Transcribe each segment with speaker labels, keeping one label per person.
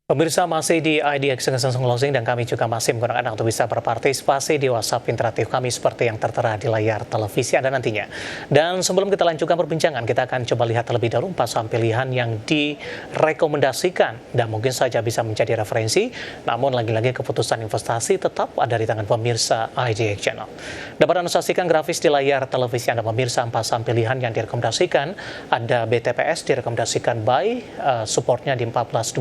Speaker 1: Pemirsa masih di IDX Closing dan kami juga masih menggunakan untuk bisa berpartisipasi di WhatsApp interaktif kami seperti yang tertera di layar televisi Anda nantinya. Dan sebelum kita lanjutkan perbincangan, kita akan coba lihat terlebih dahulu 4 saham pilihan yang direkomendasikan dan mungkin saja bisa menjadi referensi, namun lagi-lagi keputusan investasi tetap ada di tangan pemirsa IDX Channel. Dapat Anda saksikan grafis di layar televisi Anda pemirsa 4 saham pilihan yang direkomendasikan, ada BTPS direkomendasikan buy, supportnya di 14.20,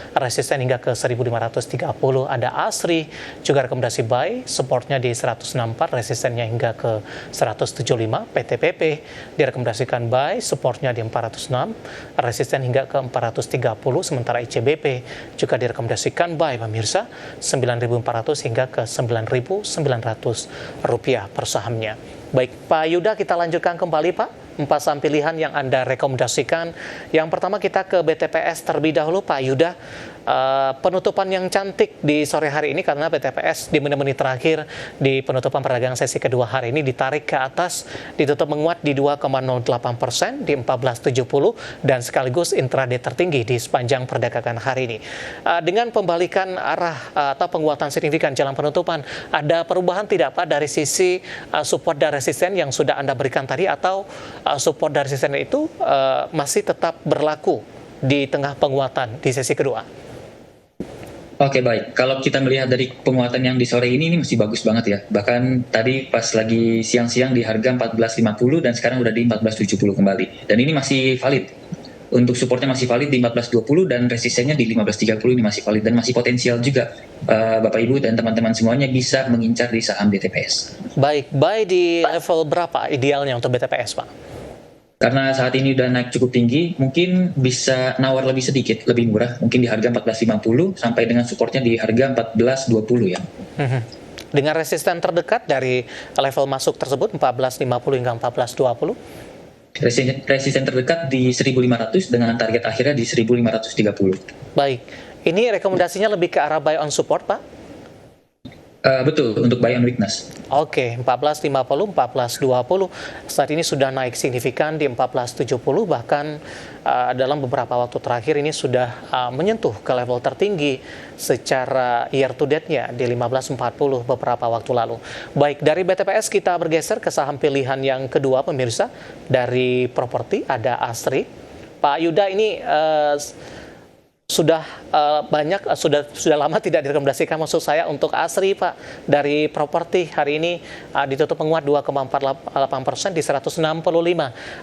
Speaker 1: resisten hingga ke 1530, ada ASRI juga rekomendasi buy, supportnya di 164, resistennya hingga ke 175, PTPP direkomendasikan buy, supportnya di 406, resisten hingga ke 430, sementara ICBP juga direkomendasikan buy pemirsa 9.400 hingga ke 9.900 rupiah per sahamnya. Baik Pak Yuda, kita lanjutkan kembali Pak. 4 saham pilihan yang Anda rekomendasikan. Yang pertama kita ke BTPS terlebih dahulu Pak Yuda. Penutupan yang cantik di sore hari ini karena BTPS di menit-menit terakhir di penutupan perdagangan sesi kedua hari ini ditarik ke atas, ditutup menguat di 2,08% di 1470 dan sekaligus intraday tertinggi di sepanjang perdagangan hari ini. Dengan pembalikan arah atau penguatan signifikan jelang penutupan, ada perubahan tidak Pak dari sisi support dan resisten yang sudah Anda berikan tadi, atau support dan resisten itu masih tetap berlaku di tengah penguatan di sesi kedua?
Speaker 2: Oke, baik. Kalau kita melihat dari penguatan yang di sore ini masih bagus banget ya. Bahkan tadi pas lagi siang-siang di harga 14.50 dan sekarang udah di 14.70 kembali. Dan ini masih valid. Untuk supportnya masih valid di 14.20 dan resistennya di 15.30 ini masih valid dan masih potensial juga. Bapak Ibu dan teman-teman semuanya bisa mengincar di saham BTPS.
Speaker 1: Baik, buy di level berapa idealnya untuk BTPS Pak?
Speaker 2: Karena saat ini udah naik cukup tinggi, mungkin bisa nawar lebih sedikit, lebih murah. Mungkin di harga 14.50 sampai dengan supportnya di harga 14.20 ya.
Speaker 1: Dengan resisten terdekat dari level masuk tersebut 14.50 hingga 14.20?
Speaker 2: Resisten terdekat di 1.500 dengan target akhirnya di 1.530.
Speaker 1: Baik, ini rekomendasinya lebih ke arah buy on support Pak?
Speaker 2: Betul, untuk buy on weakness.
Speaker 1: Oke, 14.50, 14.20 saat ini sudah naik signifikan di 14.70, bahkan dalam beberapa waktu terakhir ini sudah menyentuh ke level tertinggi secara year to date-nya di 15.40 beberapa waktu lalu. Baik, dari BTPS kita bergeser ke saham pilihan yang kedua pemirsa, dari properti ada ASRI. Pak Yuda, ini sudah sudah lama tidak direkomendasikan, maksud saya, untuk ASRI Pak. Dari properti hari ini ditutup menguat 2,48% di 165.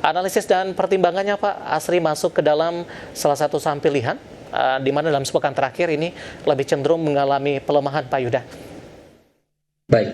Speaker 1: Analisis dan pertimbangannya Pak, ASRI masuk ke dalam salah satu saham pilihan di mana dalam sepekan terakhir ini lebih cenderung mengalami pelemahan Pak Yuda.
Speaker 2: Baik,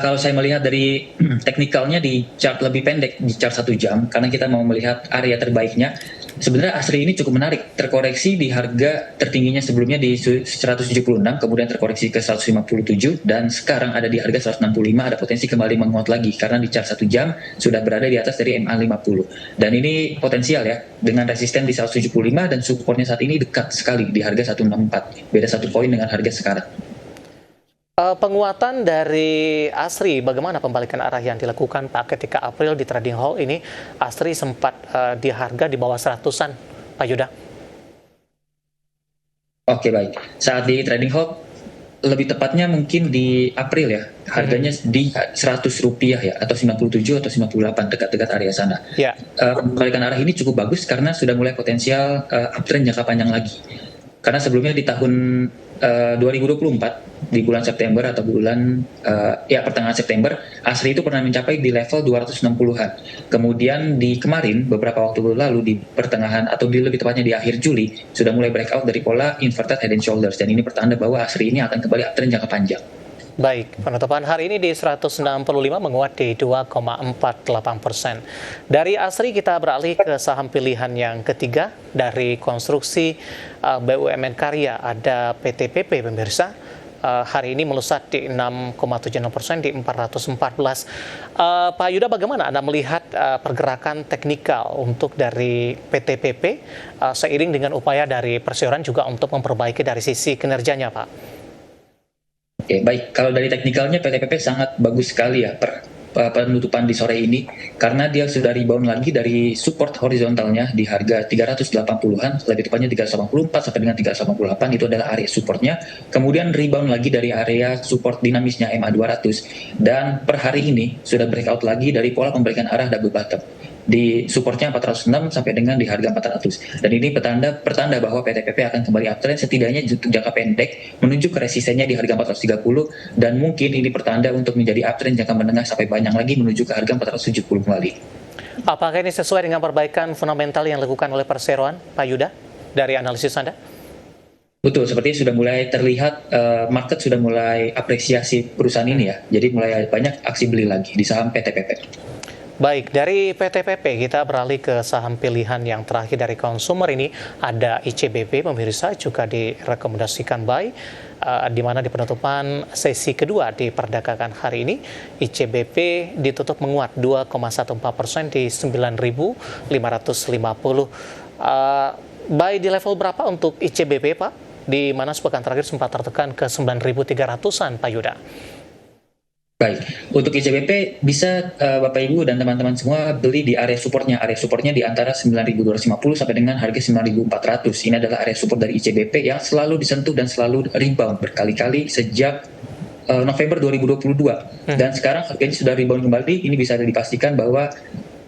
Speaker 2: kalau saya melihat dari teknikalnya di chart lebih pendek, di chart 1 jam, karena kita mau melihat area terbaiknya, sebenarnya ASRI ini cukup menarik, terkoreksi di harga tertingginya sebelumnya di 176, kemudian terkoreksi ke 157, dan sekarang ada di harga 165, ada potensi kembali menguat lagi, karena di chart 1 jam sudah berada di atas dari MA50. Dan ini potensial ya, dengan resisten di 175 dan supportnya saat ini dekat sekali di harga 164, beda 1 poin dengan harga sekarang.
Speaker 1: Penguatan dari ASRI, bagaimana pembalikan arah yang dilakukan Pak ketika April di trading hall ini ASRI sempat di harga di bawah 100-an Pak Yuda?
Speaker 2: Oke, baik. Saat di trading hall lebih tepatnya mungkin di April ya, harganya di 100 rupiah ya, atau 97 atau 98, dekat-dekat area sana.
Speaker 1: Ya.
Speaker 2: Pembalikan arah ini cukup bagus karena sudah mulai potensial uptrend jangka panjang lagi. Karena sebelumnya di tahun 2024 di bulan September atau bulan pertengahan September, ASRI itu pernah mencapai di level 260-an. Kemudian di kemarin beberapa waktu lalu di pertengahan atau lebih tepatnya di akhir Juli sudah mulai breakout dari pola inverted head and shoulders, dan ini pertanda bahwa ASRI ini akan kembali uptrend jangka panjang.
Speaker 1: Baik, penutupan hari ini di 165 menguat di 2,48%. Dari ASRI kita beralih ke saham pilihan yang ketiga, dari konstruksi BUMN Karya, ada PTPP pemirsa. Hari ini melesat di 6,76% di 414. Pak Yuda, bagaimana Anda melihat pergerakan teknikal untuk dari PTPP seiring dengan upaya dari perseroan juga untuk memperbaiki dari sisi kinerjanya Pak?
Speaker 2: Oke, baik. Kalau dari teknikalnya PTPP sangat bagus sekali ya penutupan di sore ini karena dia sudah rebound lagi dari support horizontalnya di harga 380-an, lebih tepatnya 384 sampai dengan 388 itu adalah area supportnya. Kemudian rebound lagi dari area support dinamisnya MA200 dan per hari ini sudah breakout lagi dari pola pembalikan arah double bottom di supportnya 406 sampai dengan di harga 400, dan ini pertanda bahwa PTPP akan kembali uptrend setidaknya untuk jangka pendek menuju ke resistennya di harga 430, dan mungkin ini pertanda untuk menjadi uptrend jangka menengah sampai panjang lagi menuju ke harga 470 kembali.
Speaker 1: Apakah ini sesuai dengan perbaikan fundamental yang dilakukan oleh perseroan, Pak Yuda, dari analisis Anda?
Speaker 2: Betul, sepertinya sudah mulai terlihat market sudah mulai apresiasi perusahaan ini ya, jadi mulai banyak aksi beli lagi di saham PTPP.
Speaker 1: Baik, dari PTPP kita beralih ke saham pilihan yang terakhir dari konsumer ini, ada ICBP, pemirsa, juga direkomendasikan buy, di mana di penutupan sesi kedua di perdagangan hari ini, ICBP ditutup menguat 2,14% di 9.550. Buy di level berapa untuk ICBP, Pak? Di mana sepekan terakhir sempat tertekan ke 9.300-an, Pak Yuda?
Speaker 2: Baik, untuk ICBP bisa Bapak Ibu dan teman-teman semua beli di area supportnya. Area supportnya di antara 9.250 sampai dengan harga 9.400. Ini adalah area support dari ICBP yang selalu disentuh dan selalu rebound berkali-kali sejak November 2022. Dan sekarang harganya sudah rebound kembali. Ini bisa dipastikan bahwa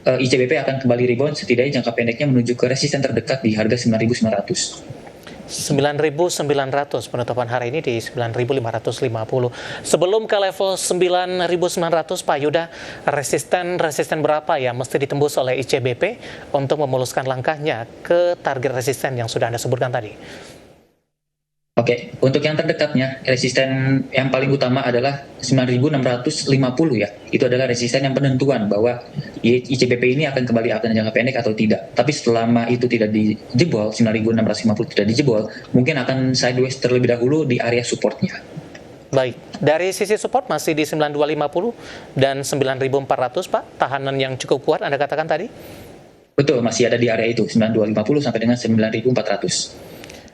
Speaker 2: ICBP akan kembali rebound setidaknya jangka pendeknya menuju ke resisten terdekat di harga 9.900.
Speaker 1: 9.900 penutupan hari ini di 9.550. Sebelum ke level 9.900, Pak Yuda, resisten berapa yang mesti ditembus oleh ICBP untuk memuluskan langkahnya ke target resisten yang sudah Anda sebutkan tadi?
Speaker 2: Oke, untuk yang terdekatnya, resisten yang paling utama adalah 9.650 ya. Itu adalah resisten yang penentuan bahwa ICBP ini akan kembali uptrend jangka pendek atau tidak. Tapi selama itu tidak dijebol, 9.650 tidak dijebol, mungkin akan sideways terlebih dahulu di area supportnya.
Speaker 1: Baik, dari sisi support masih di 9.250 dan 9.400, Pak. Tahanan yang cukup kuat Anda katakan tadi?
Speaker 2: Betul, masih ada di area itu, 9.250 sampai dengan 9.400.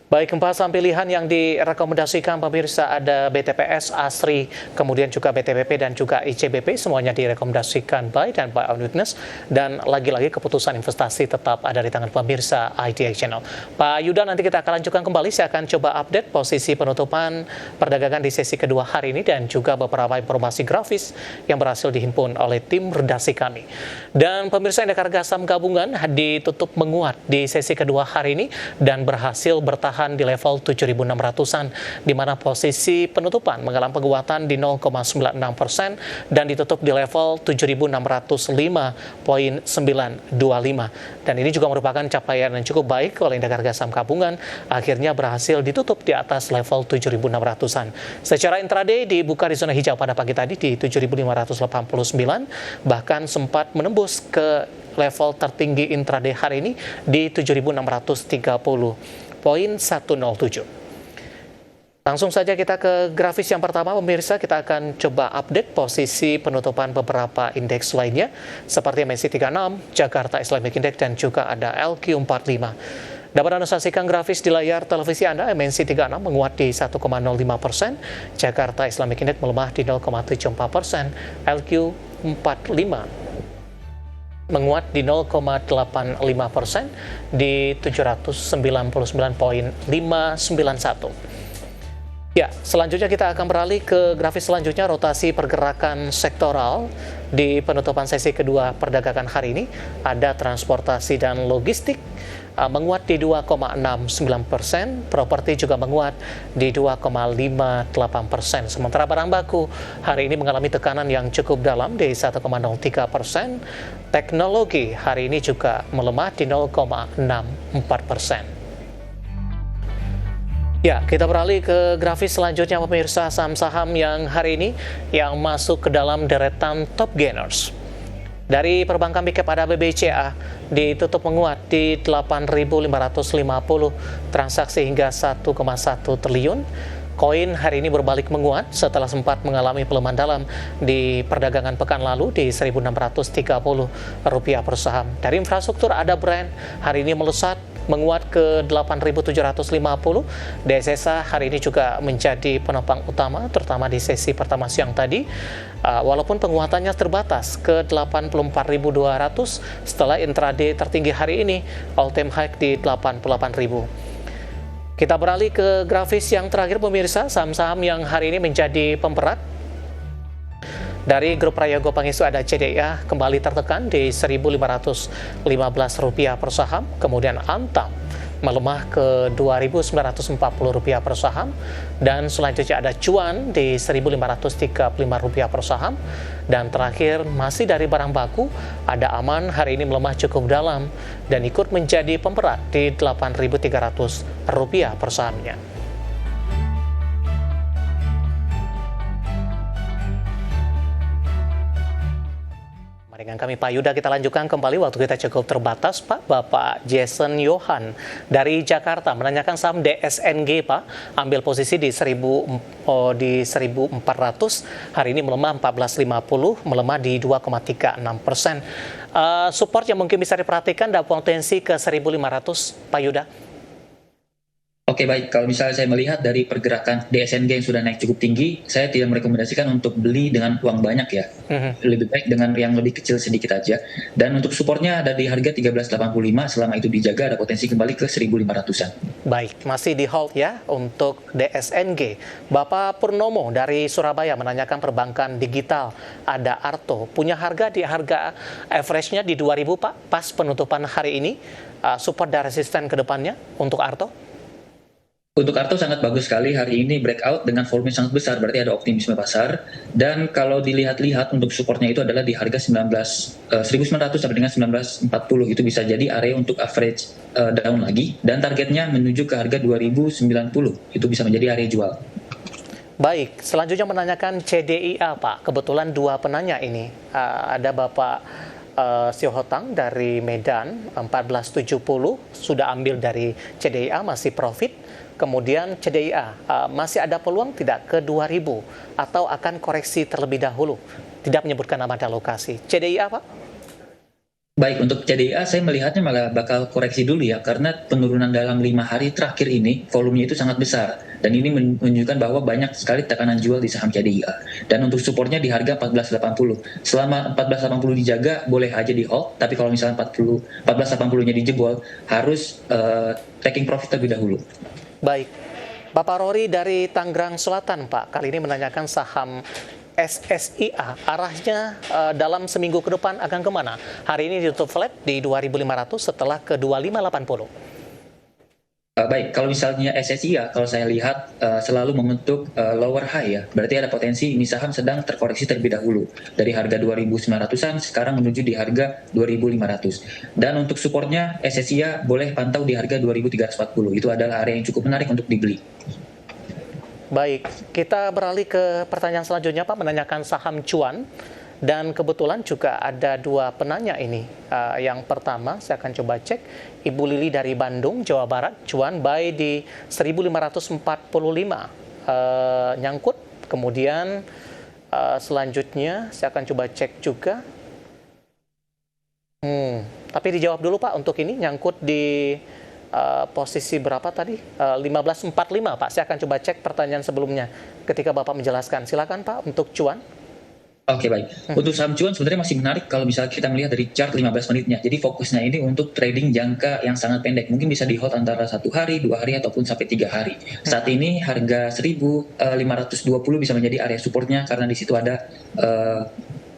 Speaker 1: Baik, empat saham pilihan yang direkomendasikan pemirsa ada BTPS, ASRI, kemudian juga BTPP dan juga ICBP, semuanya direkomendasikan buy dan buy on weakness, dan lagi-lagi keputusan investasi tetap ada di tangan pemirsa IDX Channel. Pak Yuda, nanti kita akan lanjutkan kembali, saya akan coba update posisi penutupan perdagangan di sesi kedua hari ini dan juga beberapa informasi grafis yang berhasil dihimpun oleh tim redaksi kami. Dan pemirsa, indeks harga saham gabungan ditutup menguat di sesi kedua hari ini dan berhasil bertahan di level 7.600-an, di mana posisi penutupan mengalami penguatan di 0,96% dan ditutup di level 7.605.925. Dan ini juga merupakan capaian yang cukup baik oleh indeks harga saham gabungan, akhirnya berhasil ditutup di atas level 7.600-an. Secara intraday dibuka di zona hijau pada pagi tadi di 7.589, bahkan sempat menembus ke level tertinggi intraday hari ini di 7.630.107. Langsung saja kita ke grafis yang pertama, pemirsa. Kita akan coba update posisi penutupan beberapa indeks lainnya seperti MSCI 36, Jakarta Islamic Index, dan juga ada LQ45. Dapat Anda saksikan grafis di layar televisi Anda. MSCI 36 menguat di 1,05%, Jakarta Islamic Index melemah di 0,74%, LQ45 menguat di 0,85% di 799.591. Ya, selanjutnya kita akan beralih ke grafis selanjutnya, rotasi pergerakan sektoral di penutupan sesi kedua perdagangan hari ini. Ada transportasi dan logistik menguat di 2,69%, properti juga menguat di 2,58%. Sementara barang baku hari ini mengalami tekanan yang cukup dalam di 1,03%. Teknologi hari ini juga melemah di 0,64%. Ya, kita beralih ke grafis selanjutnya, pemirsa. Saham-saham yang hari ini yang masuk ke dalam deretan top gainers. Dari perbankan big cap ada BBCA ditutup menguat di 8.550, transaksi hingga 1,1 triliun. Koin hari ini berbalik menguat setelah sempat mengalami pelemahan dalam di perdagangan pekan lalu di Rp1.630 per saham. Dari infrastruktur ada Brand hari ini melesat menguat ke 8.750. DSSA hari ini juga menjadi penopang utama, terutama di sesi pertama siang tadi. Walaupun penguatannya terbatas ke 84.200 setelah intraday tertinggi hari ini, all time high di 88.000. Kita beralih ke grafis yang terakhir pemirsa, saham-saham yang hari ini menjadi pemberat. Dari grup Prayogo Pangestu ada CDIA kembali tertekan di Rp1.515 per saham, kemudian Antam melemah ke Rp2.940 per saham, dan selanjutnya ada Cuan di Rp1.535 per saham, dan terakhir masih dari barang baku ada Aman hari ini melemah cukup dalam dan ikut menjadi pemberat di Rp8.300 per sahamnya. Dengan kami Pak Yuda, kita lanjutkan kembali, waktu kita cukup terbatas Pak. Bapak Jason Yohan dari Jakarta menanyakan saham DSNG Pak, ambil posisi di 1.400, hari ini melemah 14.50, melemah di 2,36%. Support yang mungkin bisa diperhatikan ada potensi ke 1.500 Pak Yuda.
Speaker 2: Oke, baik. Kalau misalnya saya melihat dari pergerakan DSNG yang sudah naik cukup tinggi, saya tidak merekomendasikan untuk beli dengan uang banyak ya. Lebih baik dengan yang lebih kecil sedikit aja. Dan untuk supportnya ada di harga 13.85, selama itu dijaga ada potensi kembali ke 1.500-an.
Speaker 1: Baik, masih di hold ya untuk DSNG. Bapak Purnomo dari Surabaya menanyakan perbankan digital, ada Arto. Punya harga di harga average-nya di 2.000 Pak, pas penutupan hari ini. Support dan resisten ke depannya untuk Arto?
Speaker 2: Untuk Arto sangat bagus sekali hari ini, breakout dengan volume sangat besar, berarti ada optimisme pasar. Dan kalau dilihat-lihat untuk supportnya itu adalah di harga 1.900 sampai dengan 1940, itu bisa jadi area untuk average down lagi, dan targetnya menuju ke harga 2090, itu bisa menjadi area jual.
Speaker 1: Baik, selanjutnya menanyakan CDIA Pak, kebetulan dua penanya ini, ada Bapak Siohotang dari Medan 1470 sudah ambil dari CDIA, masih profit. Kemudian CDIA masih ada peluang tidak ke 2000 atau akan koreksi terlebih dahulu? Tidak menyebutkan nama dan lokasi. CDIA Pak?
Speaker 2: Baik, untuk CDIA saya melihatnya malah bakal koreksi dulu ya, karena penurunan dalam 5 hari terakhir ini volumenya itu sangat besar, dan ini menunjukkan bahwa banyak sekali tekanan jual di saham CDIA. Dan untuk supportnya di harga 1480. Selama 1480 dijaga boleh aja di hold, tapi kalau misalnya 1480-nya dijebol harus taking profit terlebih dahulu.
Speaker 1: Baik, Bapak Rory dari Tangerang Selatan Pak, kali ini menanyakan saham SSIA, arahnya dalam seminggu ke depan akan kemana? Hari ini ditutup flat di 2.500 setelah ke 2.580.
Speaker 2: Baik, kalau misalnya SSIA, kalau saya lihat selalu membentuk lower high ya, berarti ada potensi ini saham sedang terkoreksi terlebih dahulu. Dari harga 2.900-an sekarang menuju di harga 2.500. Dan untuk supportnya SSIA boleh pantau di harga 2.340, itu adalah area yang cukup menarik untuk dibeli.
Speaker 1: Baik, kita beralih ke pertanyaan selanjutnya Pak, menanyakan saham Cuan. Dan kebetulan juga ada dua penanya ini. Yang pertama, saya akan coba cek. Ibu Lili dari Bandung, Jawa Barat, Cuan buy di 1.545 nyangkut. Kemudian selanjutnya, saya akan coba cek juga. Tapi dijawab dulu Pak untuk ini, nyangkut di posisi berapa tadi? 1545 Pak. Saya akan coba cek pertanyaan sebelumnya ketika Bapak menjelaskan. Silakan Pak untuk Cuan.
Speaker 2: Oke, baik. Untuk saham Cuan sebenarnya masih menarik kalau misalnya kita melihat dari chart 15 menitnya. Jadi fokusnya ini untuk trading jangka yang sangat pendek. Mungkin bisa di hold antara 1 hari, 2 hari, ataupun sampai 3 hari. Saat ini harga 1.520 bisa menjadi area supportnya karena di situ ada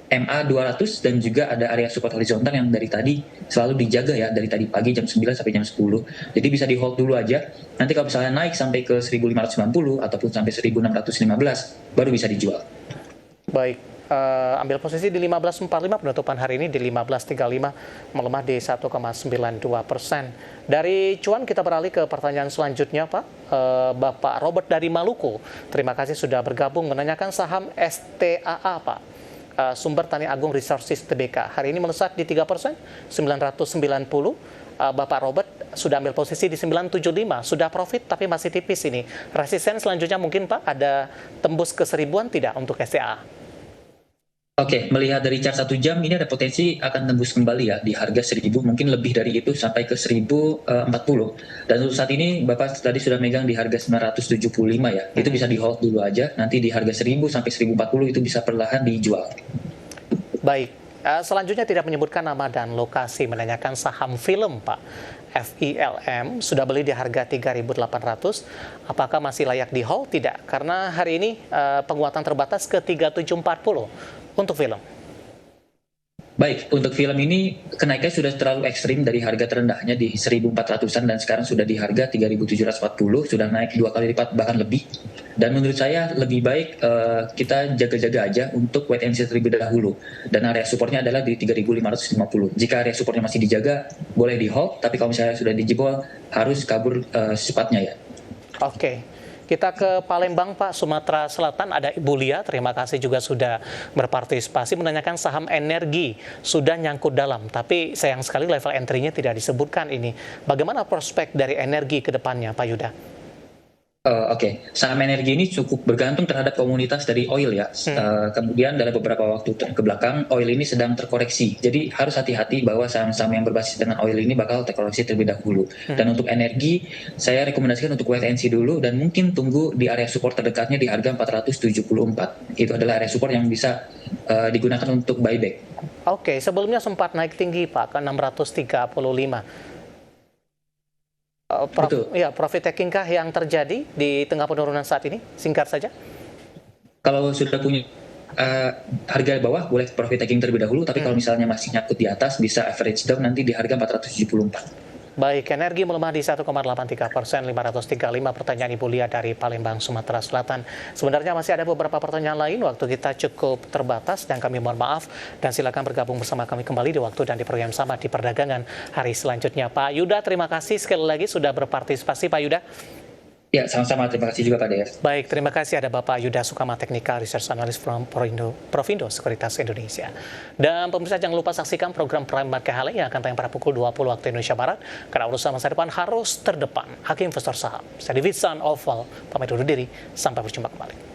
Speaker 2: MA 200 dan juga ada area support horizontal yang dari tadi selalu dijaga ya, dari tadi pagi jam 9 sampai jam 10. Jadi bisa di hold dulu aja. Nanti kalau misalnya naik sampai ke 1.590 ataupun sampai 1.615 baru bisa dijual.
Speaker 1: Baik. Ambil posisi di 1545, penutupan hari ini di 1535, melemah di 1,92%. Dari Cuan kita beralih ke pertanyaan selanjutnya Pak. Bapak Robert dari Maluku, terima kasih sudah bergabung, menanyakan saham STAA Pak. Sumber Tani Agung Resources Tbk, hari ini melesat di 3%, 990. Bapak Robert sudah ambil posisi di 975, sudah profit tapi masih tipis ini. Resisten selanjutnya mungkin Pak, ada tembus ke 1000-an tidak untuk STAA?
Speaker 2: Oke, melihat dari chart 1 jam ini ada potensi akan tembus kembali ya di harga 1000, mungkin lebih dari itu sampai ke 1040. Dan untuk saat ini Bapak tadi sudah megang di harga 975 ya. Itu bisa di hold dulu aja. Nanti di harga 1000 sampai 1040 itu bisa perlahan dijual.
Speaker 1: Baik, selanjutnya tidak menyebutkan nama dan lokasi, menanyakan saham film Pak. FILM sudah beli di harga 3.800, apakah masih layak di hold? Tidak, karena hari ini penguatan terbatas ke 3740 untuk film.
Speaker 2: Baik, untuk film ini kenaikannya sudah terlalu ekstrim dari harga terendahnya di 1400-an dan sekarang sudah di harga 3740, sudah naik 2 kali lipat bahkan lebih. Dan menurut saya lebih baik kita jaga-jaga aja untuk wait and see terlebih dahulu. Dan area supportnya adalah di 3550. Jika area supportnya masih dijaga, boleh di hold, tapi kalau misalnya sudah dijebol, harus kabur secepatnya ya.
Speaker 1: Oke. Kita ke Palembang, Pak, Sumatera Selatan. Ada Ibu Lia, terima kasih juga sudah berpartisipasi, menanyakan saham energi sudah nyangkut dalam, tapi sayang sekali level entry-nya tidak disebutkan ini. Bagaimana prospek dari energi ke depannya, Pak Yuda?
Speaker 2: Oke, saham energi ini cukup bergantung terhadap komunitas dari oil ya. Kemudian dalam beberapa waktu ke belakang, oil ini sedang terkoreksi. Jadi harus hati-hati bahwa saham-saham yang berbasis dengan oil ini bakal terkoreksi terlebih dahulu. Dan untuk energi, saya rekomendasikan untuk wait and see dulu dan mungkin tunggu di area support terdekatnya di harga 474. Itu adalah area support yang bisa digunakan untuk buyback.
Speaker 1: Oke, sebelumnya sempat naik tinggi, Pak, ke 635. Profit taking kah yang terjadi di tengah penurunan saat ini? Singkat saja.
Speaker 2: Kalau sudah punya harga bawah boleh profit taking terlebih dahulu, tapi kalau misalnya masih nyangkut di atas bisa average down nanti di harga 474.
Speaker 1: Baik, energi melemah di 1,83%, 535 pertanyaan Ibu Lia dari Palembang, Sumatera Selatan. Sebenarnya masih ada beberapa pertanyaan lain, waktu kita cukup terbatas dan kami mohon maaf. Dan silakan bergabung bersama kami kembali di waktu dan di program sama di perdagangan hari selanjutnya. Pak Yuda, terima kasih sekali lagi sudah berpartisipasi, Pak Yuda.
Speaker 2: Ya, sama-sama. Terima kasih juga Pak Dev.
Speaker 1: Baik, terima kasih ada Bapak Yuda Sukama, Technical Research Analyst from Provindo Sekuritas Indonesia. Dan pemirsa jangan lupa saksikan program Prime Market Hale yang akan tayang pada pukul 20 waktu Indonesia Barat. Karena urusan masa depan harus terdepan. Haki investor saham. Saya David San Oval, pamit undur diri. Sampai berjumpa kembali.